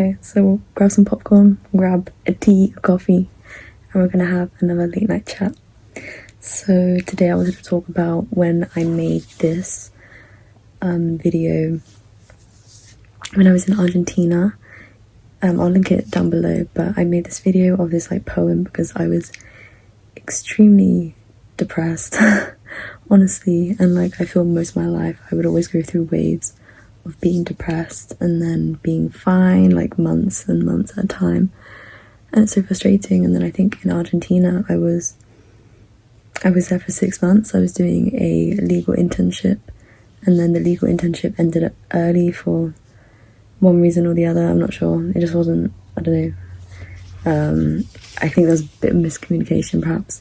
Okay, so we'll grab some popcorn, grab a tea, a coffee, and we're gonna have another late night chat. So today I wanted to talk about when I made this video when I was in Argentina. I'll link it down below, but I made this video of this like poem because I was extremely depressed honestly, and like I feel most of my life I would always go through waves of being depressed and then being fine like months and months at a time, and it's so frustrating. And then I think in Argentina I was there for 6 months. I was doing a legal internship, and then the legal internship ended up early for one reason or the other. I'm not sure. It just wasn't, I don't know. I think there was a bit of miscommunication perhaps.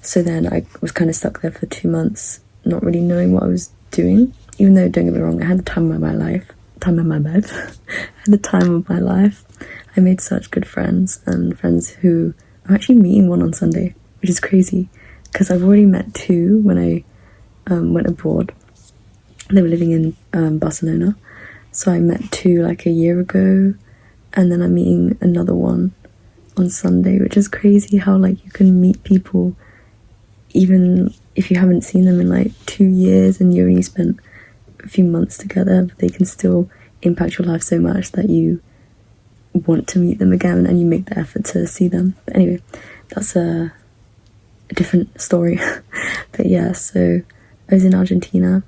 So then I was kind of stuck there for 2 months, not really knowing what I was doing, even though, don't get me wrong, I had the time of my life. I had the time of my life. I made such good friends, and friends who I'm actually meeting one on Sunday, which is crazy because I've already met two when I went abroad. They were living in Barcelona. So I met two like a year ago, and then I'm meeting another one on Sunday, which is crazy how like you can meet people even if you haven't seen them in like 2 years and you only spent a few months together, but they can still impact your life so much that you want to meet them again and you make the effort to see them. But anyway, that's a different story. But yeah, so I was in Argentina,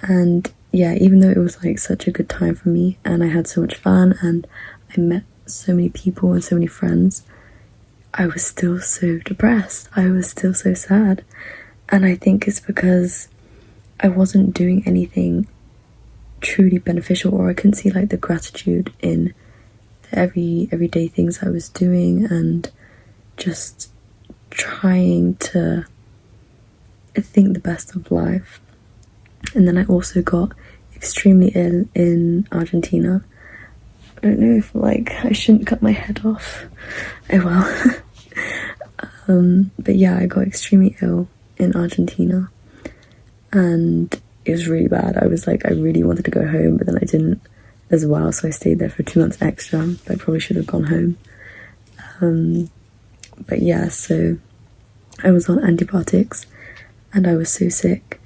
and yeah, even though it was like such a good time for me and I had so much fun and I met so many people and so many friends, I was still so depressed. I was still so sad. And I think it's because I wasn't doing anything truly beneficial, or I couldn't see like the gratitude in the everyday things I was doing, and just trying to think the best of life. And then I also got extremely ill in Argentina. I don't know if like I shouldn't cut my head off. Oh well. But yeah, I got extremely ill in Argentina, and it was really bad. I was like, I really wanted to go home, but then I didn't as well, so I stayed there for 2 months extra, but I probably should have gone home. But yeah, so I was on antibiotics and I was so sick,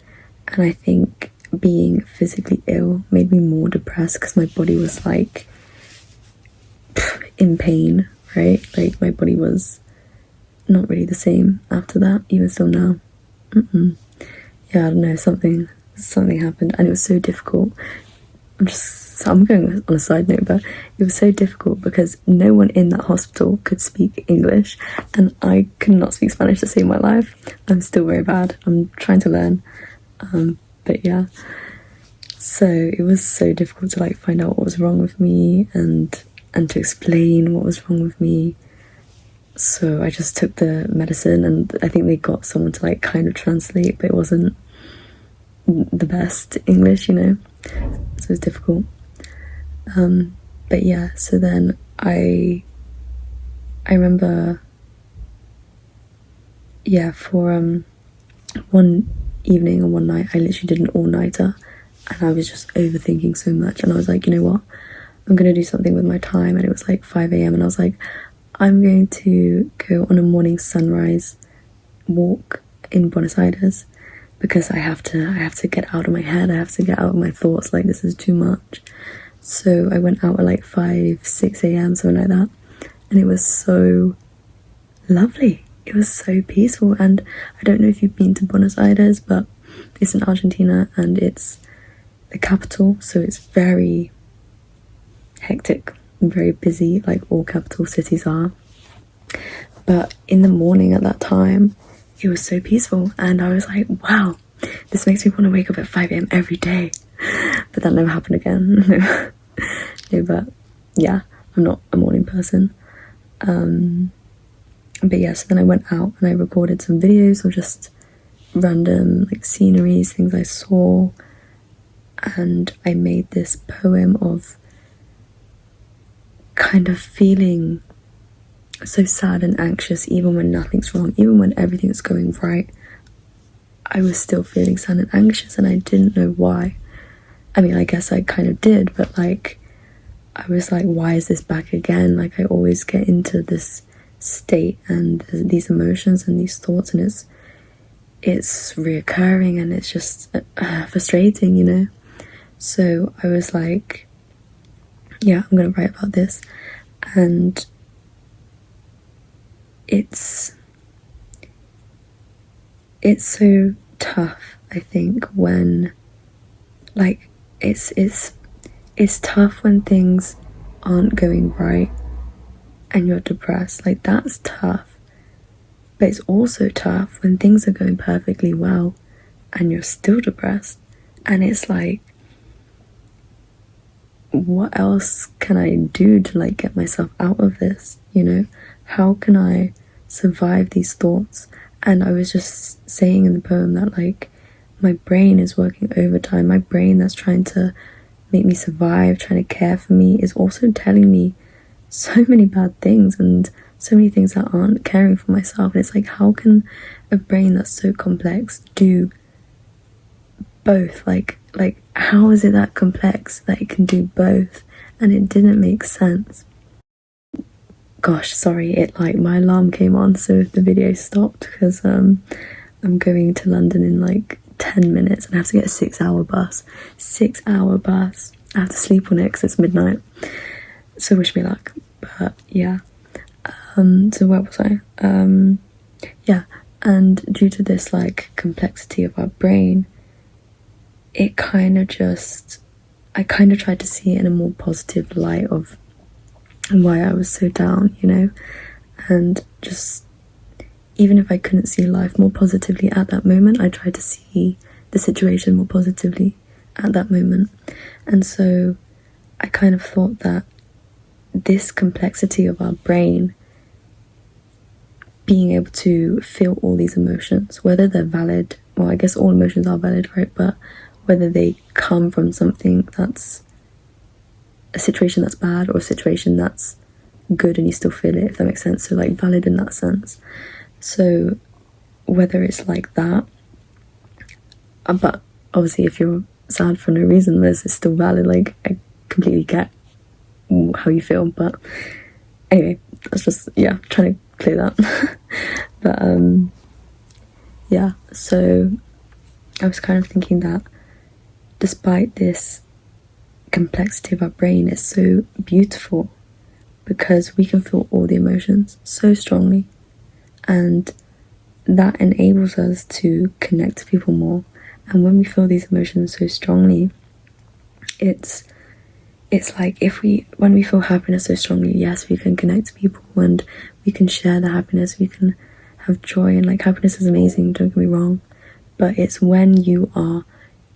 and I think being physically ill made me more depressed because my body was like in pain, right? Like my body was not really the same after that, even still now. Yeah, I don't know, something happened, and it was so difficult. I'm going on a side note, but it was so difficult because no one in that hospital could speak English, and I could not speak Spanish to save my life. I'm still very bad. I'm trying to learn. But yeah, so it was so difficult to like find out what was wrong with me and to explain what was wrong with me. So I just took the medicine, and I think they got someone to like kind of translate, but it wasn't the best English, you know, so it was difficult. But yeah, so then I remember, yeah, for one evening and one night I literally did an all-nighter, and I was just overthinking so much, and I was like, you know what, I'm gonna do something with my time. And it was like 5 a.m. and I was like, I'm going to go on a morning sunrise walk in Buenos Aires because I have to get out of my head. I have to get out of my thoughts. Like, this is too much. So I went out at like 5-6 a.m, something like that, and it was so lovely. It was so peaceful. And I don't know if you've been to Buenos Aires, but it's in Argentina and it's the capital, so it's very hectic and very busy, like all capital cities are. But in the morning at that time, it was so peaceful, and I was like, wow, this makes me want to wake up at 5 a.m. every day. But that never happened again. No, but yeah, I'm not a morning person. But yeah, so then I went out and I recorded some videos of just random like sceneries, things I saw, and I made this poem of kind of feeling so sad and anxious even when nothing's wrong, even when everything's going right. I was still feeling sad and anxious, and I didn't know why. I mean, I guess I kind of did, but like I was like, why is this back again? Like, I always get into this state and these emotions and these thoughts, and it's reoccurring, and it's just frustrating, you know. So I was like, yeah, I'm gonna write about this. And it's so tough, I think, when like it's tough when things aren't going right and you're depressed. Like, that's tough. But it's also tough when things are going perfectly well and you're still depressed. And it's like, what else can I do to like get myself out of this, you know? How can I survive these thoughts? And I was just saying in the poem that like my brain is working overtime. My brain that's trying to make me survive, trying to care for me, is also telling me so many bad things and so many things that aren't caring for myself. And it's like, how can a brain that's so complex do both? Like how is it that complex that it can do both? And it didn't make sense. Gosh, sorry, it like my alarm came on, so the video stopped because I'm going to London in like 10 minutes and I have to get a 6-hour bus. 6-hour bus. I have to sleep on it because it's midnight. So wish me luck. But yeah. So where was I? Yeah. And due to this like complexity of our brain, it kind of just, I kind of tried to see it in a more positive light of why I was so down, you know, and just, even if I couldn't see life more positively at that moment, I tried to see the situation more positively at that moment. And so I kind of thought that this complexity of our brain being able to feel all these emotions, whether they're valid, well, I guess all emotions are valid, right? But whether they come from something that's a situation that's bad or a situation that's good and you still feel it, if that makes sense. So like valid in that sense. So whether it's like that, but obviously if you're sad for no reason, this is still valid. Like, I completely get how you feel, but anyway, that's just, yeah, trying to clear that. But yeah, so I was kind of thinking that despite this complexity of our brain, is so beautiful because we can feel all the emotions so strongly, and that enables us to connect to people more. And when we feel these emotions so strongly, it's like when we feel happiness so strongly, yes, we can connect to people and we can share the happiness, we can have joy, and like happiness is amazing, don't get me wrong, but it's when you are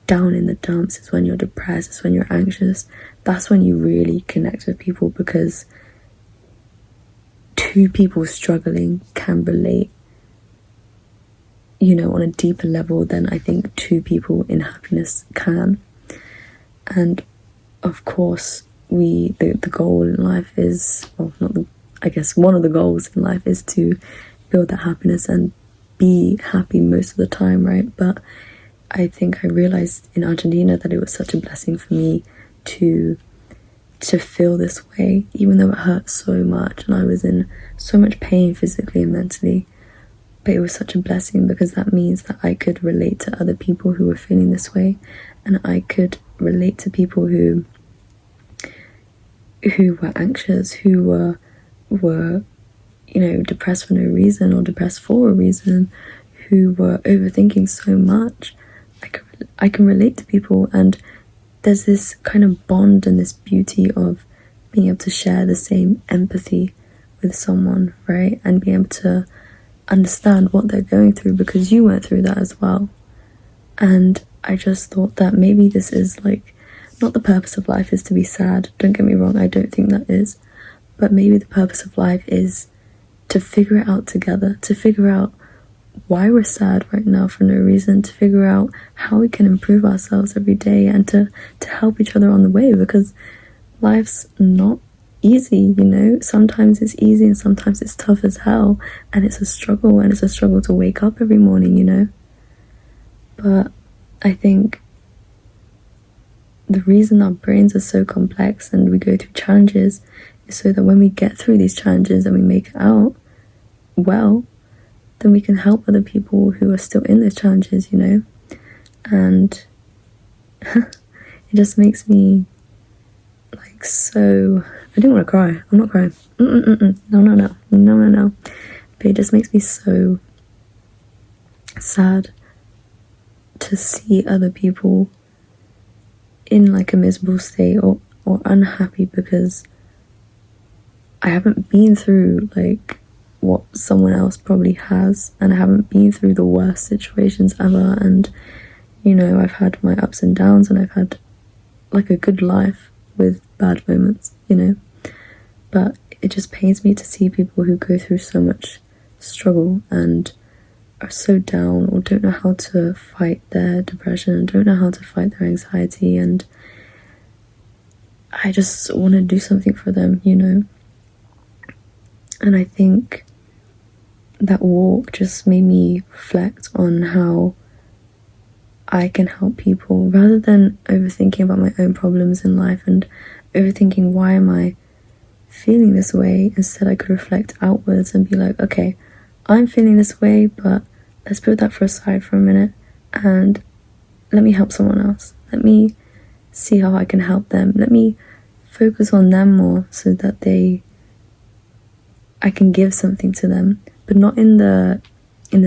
down in the dumps, it's when you're depressed, it's when you're anxious, that's when you really connect with people, because two people struggling can relate, you know, on a deeper level than I think two people in happiness can. And of course, the goal in life is, well, I guess one of the goals in life is to build that happiness and be happy most of the time, right? But I think I realized in Argentina that it was such a blessing for me to feel this way, even though it hurt so much and I was in so much pain physically and mentally. But it was such a blessing because that means that I could relate to other people who were feeling this way, and I could relate to people who were anxious, who were you know, depressed for no reason or depressed for a reason, who were overthinking so much. I can relate to people, and there's this kind of bond and this beauty of being able to share the same empathy with someone, right? And being able to understand what they're going through because you went through that as well. And I just thought that maybe this is like, not the purpose of life is to be sad, don't get me wrong, I don't think that is, but maybe the purpose of life is to figure it out together, to figure out why we're sad right now for no reason, to figure out how we can improve ourselves every day, and to help each other on the way, because life's not easy, you know. Sometimes it's easy and sometimes it's tough as hell, and it's a struggle, and it's a struggle to wake up every morning, you know. But I think the reason our brains are so complex and we go through challenges is so that when we get through these challenges and we make it out well, then we can help other people who are still in those challenges, you know? And it just makes me like so... I don't want to cry. I'm not crying. No. But it just makes me so sad to see other people in like a miserable state or unhappy because I haven't been through like what someone else probably has, and I haven't been through the worst situations ever, and you know, I've had my ups and downs, and I've had like a good life with bad moments, you know. But it just pains me to see people who go through so much struggle and are so down or don't know how to fight their depression and don't know how to fight their anxiety, and I just want to do something for them, you know. And I think that walk just made me reflect on how I can help people rather than overthinking about my own problems in life and overthinking why am I feeling this way. Instead, I could reflect outwards and be like, okay, I'm feeling this way, but let's put that aside for a minute and let me help someone else. Let me see how I can help them. Let me focus on them more so that I can give something to them, but not in the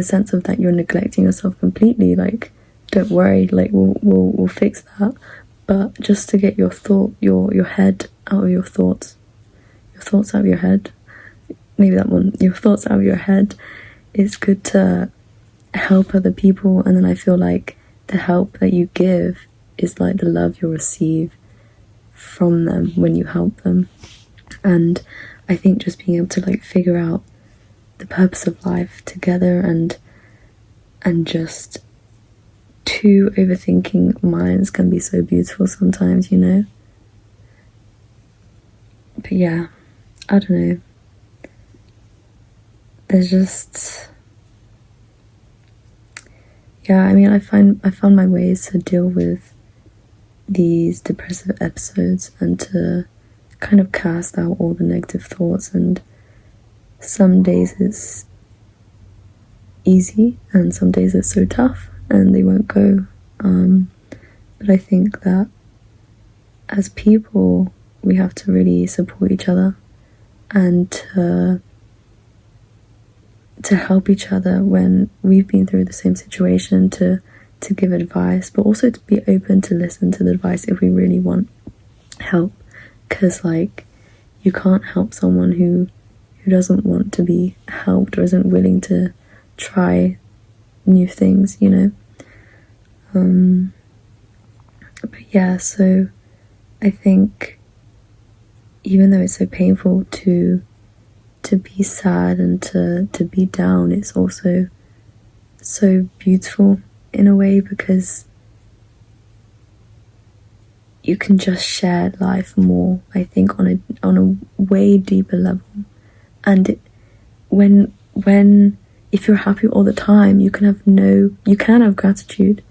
sense of that you're neglecting yourself completely. Like, don't worry, like we'll fix that. But just to get your head out of your thoughts out of your head. Maybe that one, your thoughts out of your head. It's good to help other people, and then I feel like the help that you give is like the love you'll receive from them when you help them. And I think just being able to like figure out the purpose of life together and just two overthinking minds can be so beautiful sometimes, you know. But yeah, I don't know. There's just, yeah, I mean, I found my ways to deal with these depressive episodes and to kind of cast out all the negative thoughts, and some days it's easy and some days it's so tough and they won't go. But I think that as people we have to really support each other and to help each other when we've been through the same situation, to give advice, but also to be open to listen to the advice if we really want help. Because like, you can't help someone who doesn't want to be helped or isn't willing to try new things, you know. But yeah, so I think even though it's so painful to be sad and to be down, it's also so beautiful in a way, because you can just share life more, I think, on a way deeper level. And if you're happy all the time, you can have gratitude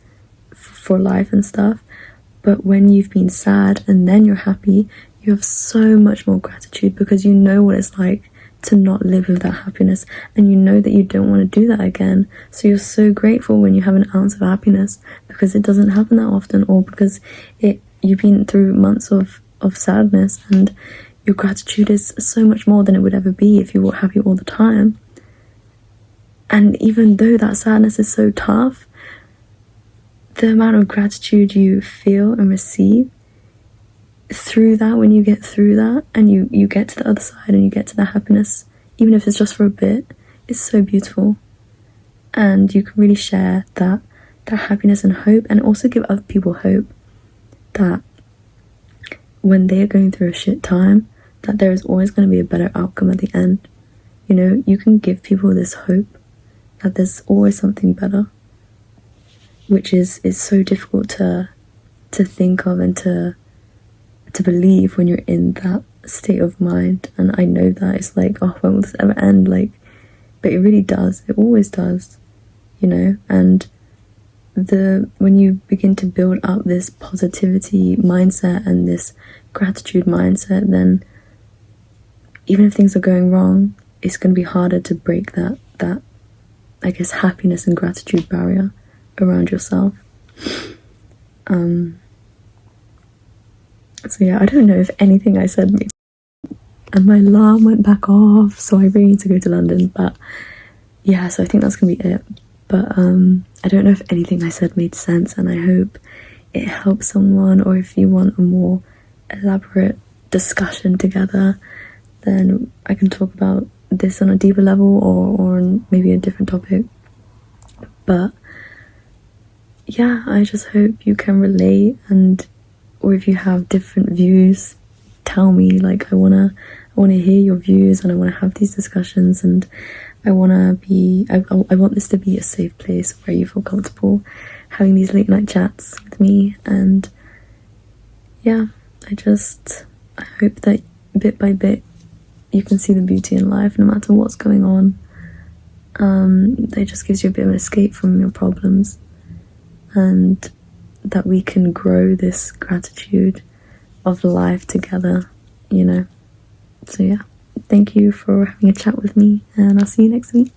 for life and stuff. But when you've been sad and then you're happy, you have so much more gratitude, because you know what it's like to not live with that happiness, and you know that you don't want to do that again. So you're so grateful when you have an ounce of happiness, because it doesn't happen that often, or because you've been through months of sadness, and your gratitude is so much more than it would ever be if you were happy all the time. And even though that sadness is so tough, the amount of gratitude you feel and receive through that, when you get through that and you get to the other side and you get to the happiness, even if it's just for a bit, it's so beautiful. And you can really share that happiness and hope, and also give other people hope that when they are going through a shit time, that there is always going to be a better outcome at the end. You know, you can give people this hope that there's always something better, which is so difficult to think of and to believe when you're in that state of mind. And I know that it's like, oh, when will this ever end? Like, but it really does. It always does, you know. And when you begin to build up this positivity mindset and this gratitude mindset, then even if things are going wrong, it's going to be harder to break that I guess happiness and gratitude barrier around yourself. So yeah, I don't know if anything I said made sense. And my alarm went back off, so I really need to go to London. But yeah, so I think that's gonna be it. But I don't know if anything I said made sense, and I hope it helps someone. Or if you want a more elaborate discussion together, then I can talk about this on a deeper level, or on maybe a different topic. But yeah, I just hope you can relate, or if you have different views, tell me. Like, I wanna hear your views, and I wanna have these discussions, and I want this to be a safe place where you feel comfortable having these late night chats with me. And yeah, I hope that bit by bit you can see the beauty in life no matter what's going on. It just gives you a bit of an escape from your problems, and that we can grow this gratitude of life together, you know. So yeah, thank you for having a chat with me, and I'll see you next week.